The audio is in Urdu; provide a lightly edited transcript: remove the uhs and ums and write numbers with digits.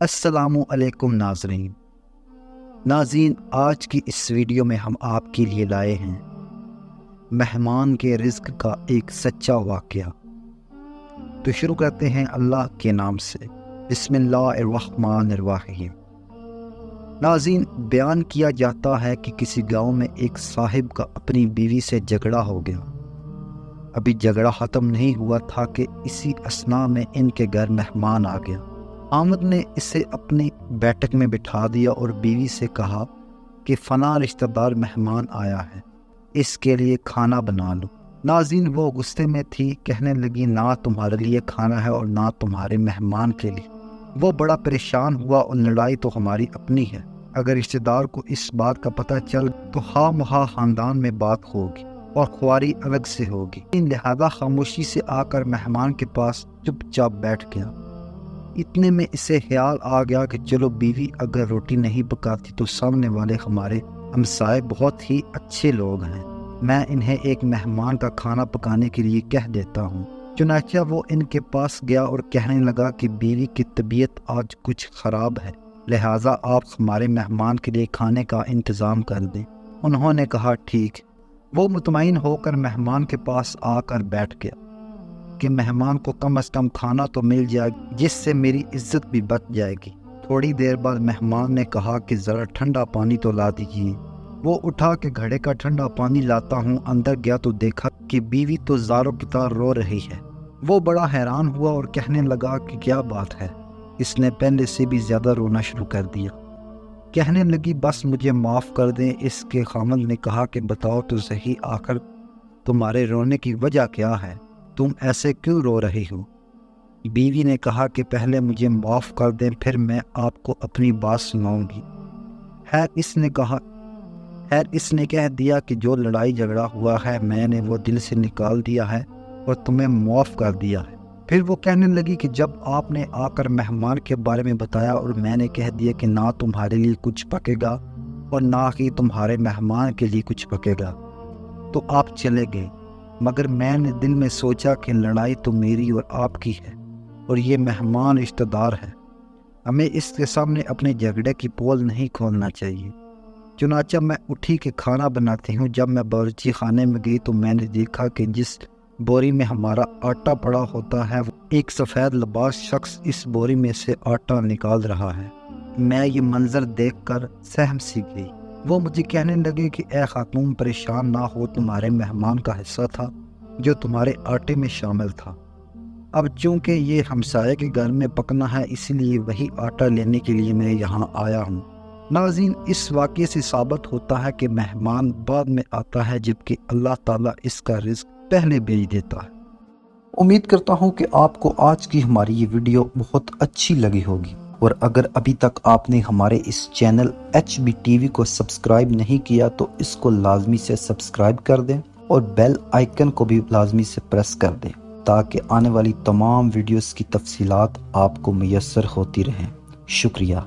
السلام علیکم ناظرین، آج کی اس ویڈیو میں ہم آپ کے لیے لائے ہیں مہمان کے رزق کا ایک سچا واقعہ۔ تو شروع کرتے ہیں اللہ کے نام سے، بسم اللہ الرحمن الرحیم۔ ناظرین، بیان کیا جاتا ہے کہ کسی گاؤں میں ایک صاحب کا اپنی بیوی سے جھگڑا ہو گیا۔ ابھی جھگڑا ختم نہیں ہوا تھا کہ اسی اثناء میں ان کے گھر مہمان آ گیا۔ آمد نے اسے اپنی بیٹھک میں بٹھا دیا اور بیوی سے کہا کہ فلاں رشتہ دار مہمان آیا ہے، اس کے لیے کھانا بنا لو۔ ناظرین، وہ غصے میں تھی، کہنے لگی نہ تمہارے لیے کھانا ہے اور نہ تمہارے مہمان کے لیے۔ وہ بڑا پریشان ہوا اور لڑائی تو ہماری اپنی ہے، اگر رشتہ دار کو اس بات کا پتہ چل تو ہاں مہا خاندان میں بات ہوگی اور خواری الگ سے ہوگی۔ لہذا خاموشی سے آ کر مہمان کے پاس چپ چاپ بیٹھ گیا۔ اتنے میں اسے خیال آ گیا کہ چلو بیوی اگر روٹی نہیں پکاتی تو سامنے والے ہمارے ہمسائے بہت ہی اچھے لوگ ہیں، میں انہیں ایک مہمان کا کھانا پکانے کے لیے کہہ دیتا ہوں۔ چنانچہ وہ ان کے پاس گیا اور کہنے لگا کہ بیوی کی طبیعت آج کچھ خراب ہے، لہٰذا آپ ہمارے مہمان کے لیے کھانے کا انتظام کر دیں۔ انہوں نے کہا ٹھیک۔ وہ مطمئن ہو کر مہمان کے پاس آ کر بیٹھ گیا کہ مہمان کو کم از کم کھانا تو مل جائے جس سے میری عزت بھی بچ جائے گی۔ تھوڑی دیر بعد مہمان نے کہا کہ ذرا ٹھنڈا پانی تو لا دیجیے۔ وہ اٹھا کے گھڑے کا ٹھنڈا پانی لاتا ہوں، اندر گیا تو دیکھا کہ بیوی تو زاروں کی طرح رو رہی ہے۔ وہ بڑا حیران ہوا اور کہنے لگا کہ کیا بات ہے، اس نے پہلے سے بھی زیادہ رونا شروع کر دیا۔ کہنے لگی بس مجھے معاف کر دیں۔ اس کے خاوند نے کہا کہ بتاؤ تو صحیح، آخر تمہارے رونے کی وجہ کیا ہے، تم ایسے کیوں رو رہی ہو؟ بیوی نے کہا کہ پہلے مجھے معاف کر دیں، پھر میں آپ کو اپنی بات سناؤں گی۔ اس نے کہہ دیا کہ جو لڑائی جھگڑا ہوا ہے میں نے وہ دل سے نکال دیا ہے اور تمہیں معاف کر دیا ہے۔ پھر وہ کہنے لگی کہ جب آپ نے آ کر مہمان کے بارے میں بتایا اور میں نے کہہ دیا کہ نہ تمہارے لیے کچھ پکے گا اور نہ ہی تمہارے مہمان کے لیے کچھ پکے گا تو آپ چلے گئے، مگر میں نے دل میں سوچا کہ لڑائی تو میری اور آپ کی ہے اور یہ مہمان رشتہ دار ہے، ہمیں اس کے سامنے اپنے جھگڑے کی پول نہیں کھولنا چاہیے۔ چنانچہ میں اٹھی کہ کھانا بناتی ہوں۔ جب میں باورچی خانے میں گئی تو میں نے دیکھا کہ جس بوری میں ہمارا آٹا پڑا ہوتا ہے ایک سفید لباس شخص اس بوری میں سے آٹا نکال رہا ہے۔ میں یہ منظر دیکھ کر سہم سی گئی۔ وہ مجھے کہنے لگے کہ اے خاتون پریشان نہ ہو، تمہارے مہمان کا حصہ تھا جو تمہارے آٹے میں شامل تھا، اب چونکہ یہ ہمسائے کے گھر میں پکنا ہے اسی لیے وہی آٹا لینے کے لیے میں یہاں آیا ہوں۔ ناظرین، اس واقعے سے ثابت ہوتا ہے کہ مہمان بعد میں آتا ہے جبکہ اللہ تعالیٰ اس کا رزق پہلے بھیج دیتا ہے۔ امید کرتا ہوں کہ آپ کو آج کی ہماری یہ ویڈیو بہت اچھی لگی ہوگی، اور اگر ابھی تک آپ نے ہمارے اس چینل HBTV کو سبسکرائب نہیں کیا تو اس کو لازمی سے سبسکرائب کر دیں اور بیل آئیکن کو بھی لازمی سے پریس کر دیں تاکہ آنے والی تمام ویڈیوز کی تفصیلات آپ کو میسر ہوتی رہیں۔ شکریہ۔